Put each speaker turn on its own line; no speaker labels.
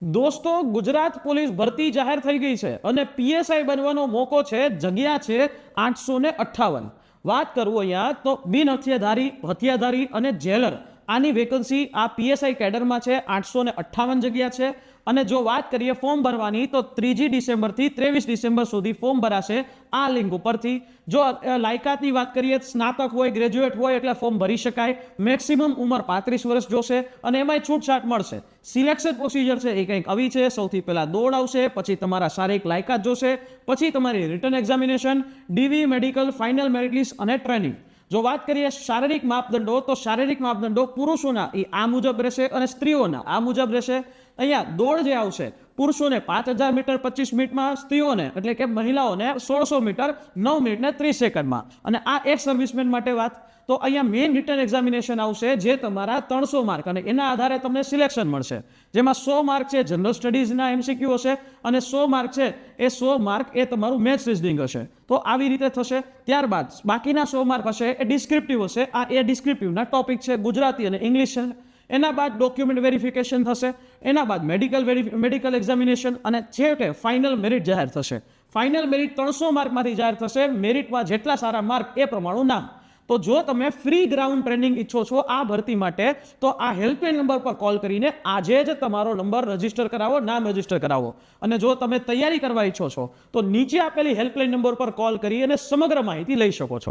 દોસ્તો, ગુજરાત પોલીસ ભરતી જાહેર થઈ ગઈ છે અને પીએસઆઈ બનવાનો મોકો છે. જગ્યા છે 858. વાત કરું અહીંયા તો બિન હથિયાધારી અને જેલર આની વેકન્સી આ પીએસઆઈ કેડરમાં છે. 858 જગ્યા છે. અને જો વાત કરીએ ફોર્મ ભરવાની તો 3 ડિસેમ્બરથી 23 ડિસેમ્બર સુધી ફોર્મ ભરાશે આ લિંક ઉપરથી. જો લાયકાતની વાત કરીએ, સ્નાતક હોય, ગ્રેજ્યુએટ હોય એટલે ફોર્મ ભરી શકાય. મેક્સિમમ ઉંમર 35 વર્ષ જોશે અને એમાંય છૂટછાટ મળશે. સિલેક્શન પ્રોસિજર છે એ કંઈક આવી છે. સૌથી પહેલા દોડ આવશે, પછી તમારા શારીરિક લાયકાત જોશે, પછી તમારી return examination, ડીવી, medical, final merit list અને ટ્રેનિંગ. જો વાત કરીએ શારીરિક માપદંડો, તો શારીરિક માપદંડો પુરુષોના એ આ મુજબ રહેશે અને સ્ત્રીઓના આ મુજબ રહેશે. અહીંયા દોડ જે આવશે, પુરુષોને 5000 મીટર 25 મિનિટમાં, સ્ત્રીઓને એટલે કે મહિલાઓને 1600 મીટર 9 મિનિટ ને 30 સેકન્ડમાં. અને આ એક સર્વિસમેન માટે વાત. તો અહીંયા મેઇન રિટન એક્ઝામિનેશન આવશે, જે તમારા 300 માર્ક અને એના આધારે તમને સિલેક્શન મળશે. જેમાં 100 માર્ક છે જનરલ સ્ટડીઝના એમસીક્યુ હશે અને 100 માર્ક છે એ 100 માર્ક એ તમારું મેથ્સ રીઝનિંગ હશે. તો આવી રીતે થશે. ત્યારબાદ બાકીના 100 માર્ક હશે એ ડિસ્ક્રિપ્ટિવ હશે. આ એ ડિસ્ક્રિપ્ટિવના ટોપિક છે, ગુજરાતી અને ઇંગ્લિશ છે. એના બાદ ડોક્યુમેન્ટ વેરિફિકેશન થશે. એના બાદ મેડિકલ એક્ઝામિનેશન અને છેવટે ફાઇનલ મેરિટ જાહેર થશે. ફાઇનલ મેરિટ 300 માર્કમાંથી જાહેર થશે. મેરિટમાં જેટલા સારા માર્ક એ પ્રમાણનું નામ. તો જો તમે ફ્રી ગ્રાઉન્ડ ટ્રેનિંગ ઈચ્છો છો આ ભરતી માટે, તો આ હેલ્પલાઇન નંબર પર કોલ કરીને આજે જ તમારો નંબર રજીસ્ટર કરાવો, નામ રજીસ્ટર કરાવો. અને જો તમે તૈયારી કરવા ઈચ્છો છો તો નીચે આપેલી હેલ્પલાઇન નંબર પર કોલ કરી અને સમગ્ર માહિતી લઈ શકો છો.